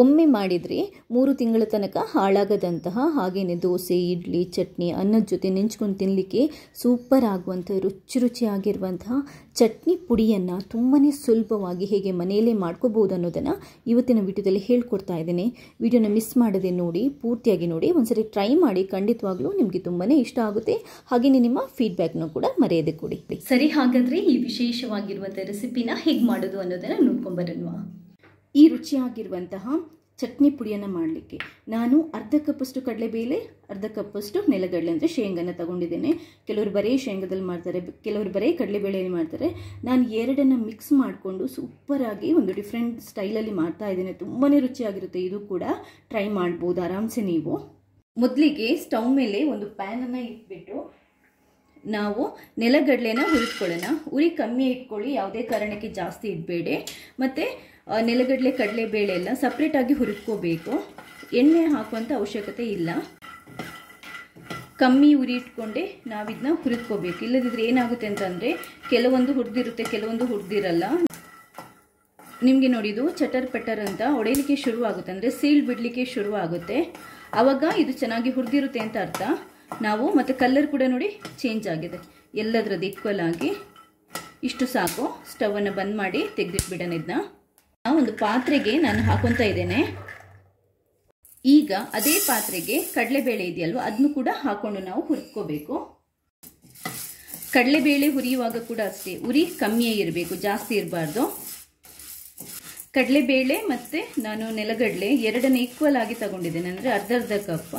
ಒಮ್ಮೆ ಮಾಡಿದರೆ 3 ತಿಂಗಳ ತನಕ ಹಾಳಾಗದಂತಹ ಹಾಗೆಯೇ ದೋಸೆ, ಇಡ್ಲಿ, ಚಟ್ನಿ, ಅನ್ನದ ಜೊತೆ ನೆಂಚ್ಕೊಂಡು ತಿನ್ನಲಿಕ್ಕೆ ಸೂಪರ್ ಆಗುವಂಥ ರುಚಿಯಾಗಿರುವಂತಹ ಚಟ್ನಿ ಪುಡಿಯನ್ನು ತುಂಬಾ ಸುಲಭವಾಗಿ ಹೇಗೆ ಮನೆಯಲ್ಲೇ ಮಾಡ್ಕೋಬಹುದು ಅನ್ನೋದನ್ನು ಇವತ್ತಿನ ವಿಡಿಯೋದಲ್ಲಿ ಹೇಳ್ಕೊಡ್ತಾ ಇದ್ದೇನೆ. ವಿಡಿಯೋನ ಮಿಸ್ ಮಾಡದೆ ನೋಡಿ, ಪೂರ್ತಿಯಾಗಿ ನೋಡಿ. ಒಂದ್ಸರಿ ಟ್ರೈ ಮಾಡಿ, ಖಂಡಿತವಾಗ್ಲೂ ನಿಮಗೆ ತುಂಬಾ ಇಷ್ಟ ಆಗುತ್ತೆ. ಹಾಗೆಯೇ ನಿಮ್ಮ ಫೀಡ್ಬ್ಯಾಕ್ನೂ ಕೂಡ ಮರೆಯದೆ ಕೊಡಿ. ಸರಿ, ಹಾಗಾದರೆ ಈ ವಿಶೇಷವಾಗಿರುವಂಥ ರೆಸಿಪಿನ ಹೇಗೆ ಮಾಡೋದು ಅನ್ನೋದನ್ನು ನೋಡ್ಕೊಂಬರೋಣ. ಈ ರುಚಿಯಾಗಿರುವಂತಹ ಚಟ್ನಿ ಪುಡಿಯನ್ನು ಮಾಡಲಿಕ್ಕೆ ನಾನು ಅರ್ಧ ಕಪ್ಪಷ್ಟು ಕಡಲೆಬೇಳೆ, ಅರ್ಧ ಕಪ್ಪಷ್ಟು ನೆಲಗಡಲೆ ಅಂದರೆ ಶೇಂಗಾನ ತಗೊಂಡಿದ್ದೇನೆ. ಕೆಲವರು ಬರೀ ಶೇಂಗಾದಲ್ಲಿ ಮಾಡ್ತಾರೆ, ಕೆಲವರು ಬರೀ ಕಡಲೆಬೇಳೆಯಲ್ಲಿ ಮಾಡ್ತಾರೆ. ನಾನು ಎರಡನ್ನು ಮಿಕ್ಸ್ ಮಾಡಿಕೊಂಡು ಸೂಪರಾಗಿ ಒಂದು ಡಿಫ್ರೆಂಟ್ ಸ್ಟೈಲಲ್ಲಿ ಮಾಡ್ತಾ ಇದ್ದೇನೆ. ತುಂಬಾ ರುಚಿಯಾಗಿರುತ್ತೆ. ಇದು ಕೂಡ ಟ್ರೈ ಮಾಡ್ಬೋದು ಆರಾಮ್ಸೆ ನೀವು. ಮೊದಲಿಗೆ ಸ್ಟವ್ ಮೇಲೆ ಒಂದು ಪ್ಯಾನನ್ನು ಇಟ್ಬಿಟ್ಟು ನಾವು ನೆಲಗಡಲೆನ ಹುರಿದ್ಕೊಳ್ಳೋಣ. ಉರಿ ಕಮ್ಮಿ ಇಟ್ಕೊಳ್ಳಿ, ಯಾವುದೇ ಕಾರಣಕ್ಕೆ ಜಾಸ್ತಿ ಇಡಬೇಡಿ. ಮತ್ತು ನೆಲಗಡಲೆ, ಕಡಲೆಬೇಳೆ ಎಲ್ಲ ಸಪ್ರೇಟಾಗಿ ಹುರಿದ್ಕೋಬೇಕು. ಎಣ್ಣೆ ಹಾಕುವಂಥ ಅವಶ್ಯಕತೆ ಇಲ್ಲ. ಕಮ್ಮಿ ಉರಿ ಇಟ್ಕೊಂಡೆ ನಾವಿದನ್ನ ಹುರಿದ್ಕೋಬೇಕು. ಇಲ್ಲದಿದ್ದರೆ ಏನಾಗುತ್ತೆ ಅಂತಂದರೆ ಕೆಲವೊಂದು ಹುರಿದಿರುತ್ತೆ, ಕೆಲವೊಂದು ಹುರಿದಿರಲ್ಲ. ನಿಮಗೆ ನೋಡಿ, ಇದು ಚಟರ್ ಪಟರ್ ಅಂತ ಹೊಡೆಯಲಿಕ್ಕೆ ಶುರುವಾಗುತ್ತೆ, ಅಂದರೆ ಸೀಳ್ ಬಿಡಲಿಕ್ಕೆ ಶುರುವಾಗುತ್ತೆ. ಆವಾಗ ಇದು ಚೆನ್ನಾಗಿ ಹುರಿದಿರುತ್ತೆ ಅಂತ ಅರ್ಥ. ನಾವು ಮತ್ತು ಕಲರ್ ಕೂಡ ನೋಡಿ ಚೇಂಜ್ ಆಗಿದೆ, ಎಲ್ಲದರದ್ದು ಈಕ್ವಲ್ ಆಗಿ. ಇಷ್ಟು ಸಾಕು. ಸ್ಟವನ್ನು ಬಂದ್ ಮಾಡಿ ತೆಗೆದಿಟ್ಬಿಡೋಣ. ಇದನ್ನ ಒಂದು ಪಾತ್ರೆಗೆ ನಾನು ಹಾಕೊತಾ ಇದ್ದೇನೆ. ಈಗ ಅದೇ ಪಾತ್ರೆಗೆ ಕಡಲೆಬೇಳೆ ಇದೆಯಲ್ವ, ಅದನ್ನು ಕೂಡ ಹಾಕೊಂಡು ನಾವು ಹುರಿದ್ಕೋಬೇಕು. ಕಡಲೆಬೇಳೆ ಹುರಿಯುವಾಗ ಕೂಡ ಅಷ್ಟೇ, ಉರಿ ಕಮ್ಮಿಯೇ ಇರಬೇಕು, ಜಾಸ್ತಿ ಇರಬಾರ್ದು. ಕಡಲೆಬೇಳೆ ಮತ್ತು ನಾನು ನೆಲಗಡಲೆ ಎರಡನ್ನ ಈಕ್ವಲ್ ಆಗಿ ತಗೊಂಡಿದ್ದೇನೆ, ಅಂದರೆ ಅರ್ಧ ಕಪ್.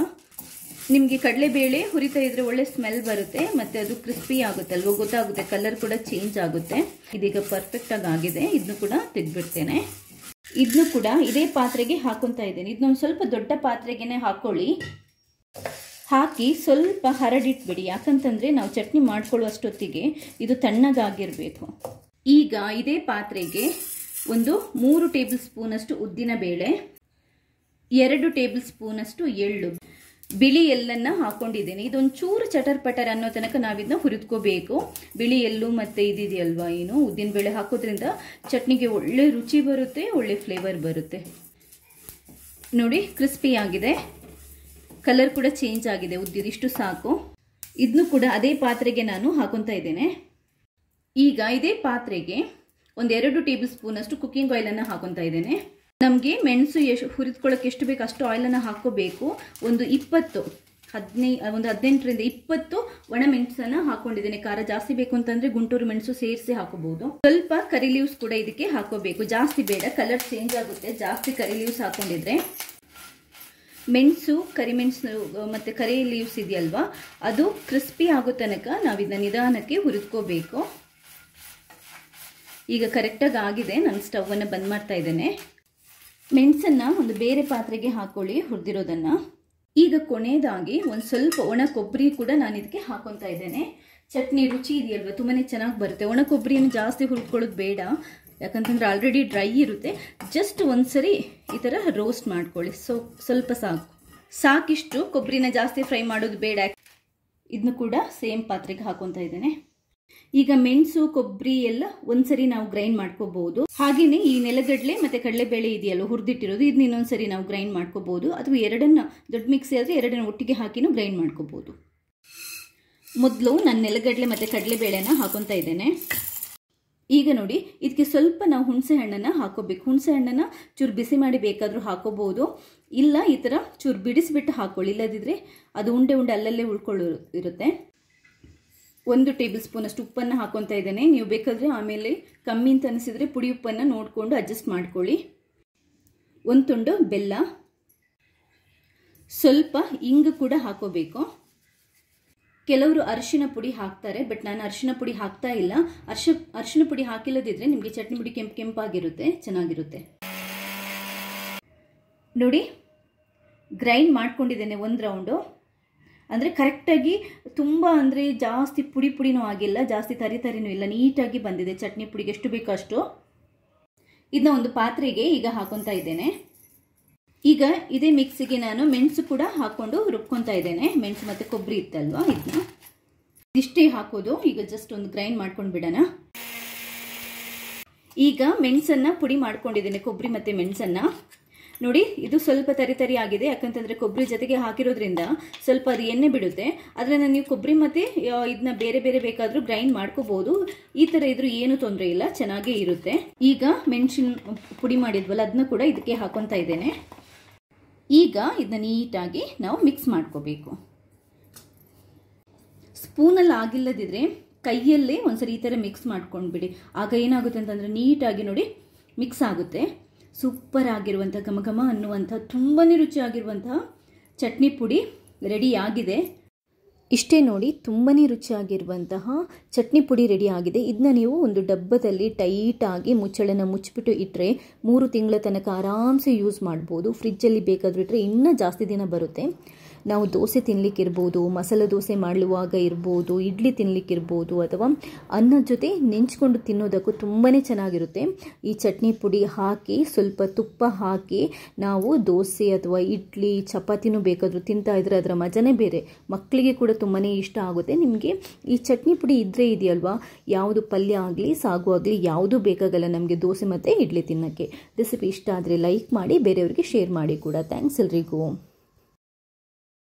ನಿಮಗೆ ಕಡಲೆಬೇಳೆ ಹುರಿತಾ ಇದ್ರೆ ಒಳ್ಳೆ ಸ್ಮೆಲ್ ಬರುತ್ತೆ, ಮತ್ತು ಅದು ಕ್ರಿಸ್ಪಿ ಆಗುತ್ತೆ ಅಲ್ವ, ಗೊತ್ತಾಗುತ್ತೆ. ಕಲರ್ ಕೂಡ ಚೇಂಜ್ ಆಗುತ್ತೆ. ಇದೀಗ ಪರ್ಫೆಕ್ಟಾಗಿ ಆಗಿದೆ. ಇದನ್ನು ಕೂಡ ತೆಗೆದ್ಬಿಡ್ತೇನೆ. ಇದನ್ನು ಕೂಡ ಇದೇ ಪಾತ್ರೆಗೆ ಹಾಕೊತಾ ಇದ್ದೇನೆ. ಇದನ್ನೊಂದು ಸ್ವಲ್ಪ ದೊಡ್ಡ ಪಾತ್ರೆಗೆ ಹಾಕೊಳ್ಳಿ. ಹಾಕಿ ಸ್ವಲ್ಪ ಹರಡಿಟ್ಬಿಡಿ, ಯಾಕಂತಂದರೆ ನಾವು ಚಟ್ನಿ ಮಾಡ್ಕೊಳ್ಳುವಷ್ಟೊತ್ತಿಗೆ ಇದು ತಣ್ಣಗಾಗಿರಬೇಕು. ಈಗ ಇದೇ ಪಾತ್ರೆಗೆ ಒಂದು 3 ಟೇಬಲ್ ಸ್ಪೂನಷ್ಟು ಉದ್ದಿನಬೇಳೆ, 2 ಟೇಬಲ್ ಸ್ಪೂನಷ್ಟು ಎಳ್ಳು, ಬಿಳಿ ಎಳ್ಳನ್ನು ಹಾಕೊಂಡಿದ್ದೇನೆ. ಇದೊಂದು ಚೂರು ಚಟರ್ ಪಟರ್ ಅನ್ನೋ ತನಕ ನಾವಿದನ್ನ ಹುರಿದ್ಕೋಬೇಕು. ಬಿಳಿ ಎಳ್ಳು ಮತ್ತು ಇದಿದೆಯಲ್ವಾ, ಏನು ಉದ್ದಿನಬೇಳೆ ಹಾಕೋದ್ರಿಂದ ಚಟ್ನಿಗೆ ಒಳ್ಳೆ ರುಚಿ ಬರುತ್ತೆ, ಒಳ್ಳೆ ಫ್ಲೇವರ್ ಬರುತ್ತೆ. ನೋಡಿ, ಕ್ರಿಸ್ಪಿ ಆಗಿದೆ, ಕಲರ್ ಕೂಡ ಚೇಂಜ್ ಆಗಿದೆ ಉದ್ದಿದ್ದು. ಇಷ್ಟು ಸಾಕು. ಇದನ್ನು ಕೂಡ ಅದೇ ಪಾತ್ರೆಗೆ ನಾನು ಹಾಕೊತಾ ಇದ್ದೇನೆ. ಈಗ ಇದೇ ಪಾತ್ರೆಗೆ ಒಂದು 2 ಟೇಬಲ್ ಸ್ಪೂನಷ್ಟು ಕುಕ್ಕಿಂಗ್ ಆಯಿಲನ್ನು ಹಾಕೊತಾ ಇದ್ದೇನೆ. ನಮಗೆ ಮೆಣಸು ಹುರಿದ್ಕೊಳ್ಳೋಕೆ ಎಷ್ಟು ಬೇಕು ಅಷ್ಟು ಆಯಿಲನ್ನು ಹಾಕೋಬೇಕು. ಒಂದು 18ರಿಂದ 20 ಒಣ ಮೆಣಸನ್ನು ಹಾಕೊಂಡಿದ್ದೇನೆ. ಖಾರ ಜಾಸ್ತಿ ಬೇಕು ಅಂತಂದರೆ ಗುಂಟೂರು ಮೆಣಸು ಸೇರಿಸಿ ಹಾಕೋಬಹುದು. ಸ್ವಲ್ಪ ಕರಿ ಲೀವ್ಸ್ ಕೂಡ ಇದಕ್ಕೆ ಹಾಕೋಬೇಕು, ಜಾಸ್ತಿ ಬೇಡ, ಕಲರ್ ಚೇಂಜ್ ಆಗುತ್ತೆ ಜಾಸ್ತಿ ಕರಿ ಲೀವ್ಸ್ ಹಾಕೊಂಡಿದ್ರೆ. ಮೆಣಸು, ಕರಿಮೆಣಸು ಮತ್ತು ಕರಿ ಲೀವ್ಸ್ ಇದೆಯಲ್ವಾ, ಅದು ಕ್ರಿಸ್ಪಿ ಆಗೋ ತನಕ ನಾವಿದನ್ನ ನಿಧಾನಕ್ಕೆ ಹುರಿದ್ಕೋಬೇಕು. ಈಗ ಕರೆಕ್ಟಾಗಿ ಆಗಿದೆ. ನಾನು ಸ್ಟವನ್ನು ಬಂದ್ ಮಾಡ್ತಾ ಇದ್ದೇನೆ. ಮೆಣಸನ್ನು ಒಂದು ಬೇರೆ ಪಾತ್ರೆಗೆ ಹಾಕೊಳ್ಳಿ, ಹುರಿದಿರೋದನ್ನು. ಈಗ ಕೊನೆಯದಾಗಿ ಒಂದು ಸ್ವಲ್ಪ ಒಣ ಕೊಬ್ಬರಿ ಕೂಡ ನಾನು ಇದಕ್ಕೆ ಹಾಕೊತಾ ಇದ್ದೇನೆ. ಚಟ್ನಿ ರುಚಿ ಇದೆಯಲ್ವ, ತುಂಬಾ ಚೆನ್ನಾಗಿ ಬರುತ್ತೆ. ಒಣ ಕೊಬ್ಬರಿಯನ್ನು ಜಾಸ್ತಿ ಹುರ್ಕೊಳ್ಳೋದು ಬೇಡ, ಯಾಕಂತಂದರೆ ಆಲ್ರೆಡಿ ಡ್ರೈ ಇರುತ್ತೆ. ಜಸ್ಟ್ ಒಂದ್ಸರಿ ಈ ಥರ ರೋಸ್ಟ್ ಮಾಡ್ಕೊಳ್ಳಿ, ಸ್ವಲ್ಪ ಸಾಕಿಷ್ಟು. ಕೊಬ್ಬರಿನ ಜಾಸ್ತಿ ಫ್ರೈ ಮಾಡೋದು ಬೇಡ. ಇದನ್ನು ಕೂಡ ಸೇಮ್ ಪಾತ್ರೆಗೆ ಹಾಕೊತಾ ಇದ್ದೇನೆ. ಈಗ ಮೆಣಸು, ಕೊಬ್ಬರಿ ಎಲ್ಲ ಒಂದ್ಸರಿ ನಾವು ಗ್ರೈಂಡ್ ಮಾಡ್ಕೋಬಹುದು. ಹಾಗೆಯೇ ಈ ನೆಲಗಡಲೆ ಮತ್ತು ಕಡಲೆಬೇಳೆ ಇದೆಯಲ್ಲ ಹುರಿದಿಟ್ಟಿರೋದು, ಇದನ್ನ ಇನ್ನೊಂದ್ಸರಿ ನಾವು ಗ್ರೈಂಡ್ ಮಾಡ್ಕೋಬಹುದು. ಅಥವಾ ಎರಡನ್ನ ದೊಡ್ಡ ಮಿಕ್ಸಿ ಆದರೆ ಎರಡನ್ನ ಒಟ್ಟಿಗೆ ಹಾಕಿನೂ ಗ್ರೈಂಡ್ ಮಾಡ್ಕೋಬಹುದು. ಮೊದಲು ನಾನು ನೆಲಗಡಲೆ ಮತ್ತು ಕಡಲೆಬೇಳೆನ ಹಾಕೊತಾ ಇದ್ದೇನೆ. ಈಗ ನೋಡಿ, ಇದಕ್ಕೆ ಸ್ವಲ್ಪ ನಾವು ಹುಣಸೆ ಹಣ್ಣನ್ನು ಹಾಕೋಬೇಕು. ಹುಣಸೆ ಹಣ್ಣನ್ನು ಚೂರು ಬಿಸಿ ಮಾಡಿ ಬೇಕಾದರೂ ಹಾಕೋಬಹುದು, ಇಲ್ಲ ಈ ಥರ ಚೂರು ಬಿಡಿಸಿಬಿಟ್ಟು ಹಾಕೊಳ್ಳಿ. ಇಲ್ಲದಿದ್ದರೆ ಅದು ಉಂಡೆ ಅಲ್ಲಲ್ಲೇ ಇರುತ್ತೆ. 1 ಟೇಬಲ್ ಸ್ಪೂನಷ್ಟು ಉಪ್ಪನ್ನು ಹಾಕೊತಾ ಇದ್ದೇನೆ. ನೀವು ಬೇಕಾದರೆ ಆಮೇಲೆ ಕಮ್ಮಿ ಅಂತ ಅನಿಸಿದರೆ ಪುಡಿ ಉಪ್ಪನ್ನು ನೋಡಿಕೊಂಡು ಅಡ್ಜಸ್ಟ್ ಮಾಡ್ಕೊಳ್ಳಿ. 1 ತುಂಡು ಬೆಲ್ಲ, ಸ್ವಲ್ಪ ಇಂಗು ಕೂಡ ಹಾಕೋಬೇಕು. ಕೆಲವರು ಅರಿಶಿನ ಪುಡಿ ಹಾಕ್ತಾರೆ, ಬಟ್ ನಾನು ಅರಿಶಿನ ಪುಡಿ ಹಾಕ್ತಾ ಇಲ್ಲ. ಅರಿಶಿನ ಪುಡಿ ಹಾಕಿಲ್ಲದಿದ್ದರೆ ನಿಮಗೆ ಚಟ್ನಿ ಪುಡಿ ಕೆಂಪಾಗಿರುತ್ತೆ, ಚೆನ್ನಾಗಿರುತ್ತೆ. ನೋಡಿ, ಗ್ರೈಂಡ್ ಮಾಡ್ಕೊಂಡಿದ್ದೇನೆ 1 ರೌಂಡು. ಅಂದರೆ ಕರೆಕ್ಟಾಗಿ ತುಂಬ ಅಂದರೆ ಜಾಸ್ತಿ ಪುಡಿನೂ ಆಗಿಲ್ಲ, ಜಾಸ್ತಿ ತರಿನೂ ಇಲ್ಲ, ನೀಟಾಗಿ ಬಂದಿದೆ. ಚಟ್ನಿ ಪುಡಿಗೆ ಎಷ್ಟು ಬೇಕೋ ಅಷ್ಟು. ಇದನ್ನ ಒಂದು ಪಾತ್ರೆಗೆ ಈಗ ಹಾಕೊತಾ ಇದ್ದೇನೆ. ಈಗ ಇದೇ ಮಿಕ್ಸಿಗೆ ನಾನು ಮೆಣಸು ಕೂಡ ಹಾಕೊಂಡು ರುಬ್ಕೊತಾ ಇದ್ದೇನೆ. ಮೆಣಸು ಮತ್ತು ಕೊಬ್ಬರಿ ಇತ್ತಲ್ವಾ, ಇದನ್ನ ಇಷ್ಟೇ ಹಾಕೋದು. ಈಗ ಜಸ್ಟ್ ಒಂದು ಗ್ರೈಂಡ್ ಮಾಡ್ಕೊಂಡು ಬಿಡೋಣ. ಈಗ ಮೆಣಸನ್ನು ಪುಡಿ ಮಾಡ್ಕೊಂಡಿದ್ದೇನೆ, ಕೊಬ್ಬರಿ ಮತ್ತು ಮೆಣಸನ್ನು. ನೋಡಿ ಇದು ಸ್ವಲ್ಪ ತರಿ ಆಗಿದೆ, ಯಾಕಂತಂದ್ರೆ ಕೊಬ್ಬರಿ ಜೊತೆಗೆ ಹಾಕಿರೋದ್ರಿಂದ ಸ್ವಲ್ಪ ಅದು ಎಣ್ಣೆ ಬಿಡುತ್ತೆ. ಅದನ್ನ ನೀವು ಕೊಬ್ಬರಿ ಮತ್ತೆ ಇದನ್ನ ಬೇರೆ ಬೇರೆ ಬೇಕಾದ್ರೂ ಗ್ರೈಂಡ್ ಮಾಡ್ಕೋಬಹುದು. ಈ ತರ ಇದ್ರೂ ಏನು ತೊಂದರೆ ಇಲ್ಲ, ಚೆನ್ನಾಗೇ ಇರುತ್ತೆ. ಈಗ ಮೆಣಸಿನ ಪುಡಿ ಮಾಡಿದ್ವಲ್ಲ ಅದನ್ನ ಕೂಡ ಇದಕ್ಕೆ ಹಾಕೊಂತಾ ಇದ್ದೇನೆ. ಈಗ ಇದನ್ನ ನೀಟಾಗಿ ನಾವು ಮಿಕ್ಸ್ ಮಾಡ್ಕೋಬೇಕು. ಸ್ಪೂನಲ್ಲಿ ಆಗಿಲ್ಲದಿದ್ರೆ ಕೈಯಲ್ಲೇ ಒಂದ್ಸರಿ ಈ ಥರ ಮಿಕ್ಸ್ ಮಾಡ್ಕೊಂಡ್ಬಿಡಿ. ಆಗ ಏನಾಗುತ್ತೆ ಅಂತಂದರೆ ನೀಟಾಗಿ ನೋಡಿ ಮಿಕ್ಸ್ ಆಗುತ್ತೆ. ಸೂಪರ್ ಆಗಿರುವಂಥ ಘಮ ಅನ್ನುವಂಥ ತುಂಬಾ ರುಚಿಯಾಗಿರುವಂತಹ ಚಟ್ನಿ ಪುಡಿ ರೆಡಿ ಆಗಿದೆ. ಇಷ್ಟೇ ನೋಡಿ, ತುಂಬಾ ರುಚಿಯಾಗಿರುವಂತಹ ಚಟ್ನಿ ಪುಡಿ ರೆಡಿ ಆಗಿದೆ. ಇದನ್ನ ನೀವು ಒಂದು ಡಬ್ಬದಲ್ಲಿ ಟೈಟಾಗಿ ಮುಚ್ಚಳನ ಮುಚ್ಚಿಬಿಟ್ಟು ಇಟ್ಟರೆ 3 ತಿಂಗಳ ತನಕ ಆರಾಮ್ಸೆ ಯೂಸ್ ಮಾಡ್ಬೋದು. ಫ್ರಿಜ್ಜಲ್ಲಿ ಬೇಕಾದರೂ ಇಟ್ಟರೆ ಇನ್ನೂ ಜಾಸ್ತಿ ದಿನ ಬರುತ್ತೆ. ನಾವು ದೋಸೆ ತಿನ್ನಲಿಕ್ಕಿರ್ಬೋದು, ಮಸಾಲೆ ದೋಸೆ ಮಾಡುವಾಗ ಇರ್ಬೋದು, ಇಡ್ಲಿ ತಿನ್ನಲಿಕ್ಕಿರ್ಬೋದು, ಅಥವಾ ಅನ್ನದ ಜೊತೆ ನೆಂಚ್ಕೊಂಡು ತಿನ್ನೋದಕ್ಕೂ ತುಂಬಾ ಚೆನ್ನಾಗಿರುತ್ತೆ. ಈ ಚಟ್ನಿ ಪುಡಿ ಹಾಕಿ ಸ್ವಲ್ಪ ತುಪ್ಪ ಹಾಕಿ ನಾವು ದೋಸೆ ಅಥವಾ ಇಡ್ಲಿ ಚಪಾತಿನೂ ಬೇಕಾದರೂ ತಿಂತಾ ಇದ್ರೆ ಅದರ ಮಜನೇ ಬೇರೆ. ಮಕ್ಕಳಿಗೆ ಕೂಡ ತುಂಬಾ ಇಷ್ಟ ಆಗುತ್ತೆ. ನಿಮಗೆ ಈ ಚಟ್ನಿ ಪುಡಿ ಇದ್ದರೆ ಇದೆಯಲ್ವಾ, ಯಾವುದು ಪಲ್ಯ ಆಗಲಿ ಸಾಗು ಆಗಲಿ ಯಾವುದೂ ಬೇಕಾಗಲ್ಲ ನಮಗೆ ದೋಸೆ ಮತ್ತು ಇಡ್ಲಿ ತಿನ್ನೋಕ್ಕೆ. ರೆಸಿಪಿ ಇಷ್ಟ ಆದರೆ ಲೈಕ್ ಮಾಡಿ, ಬೇರೆಯವರಿಗೆ ಶೇರ್ ಮಾಡಿ ಕೂಡ. ಥ್ಯಾಂಕ್ಸ್ ಎಲ್ರಿಗೂ.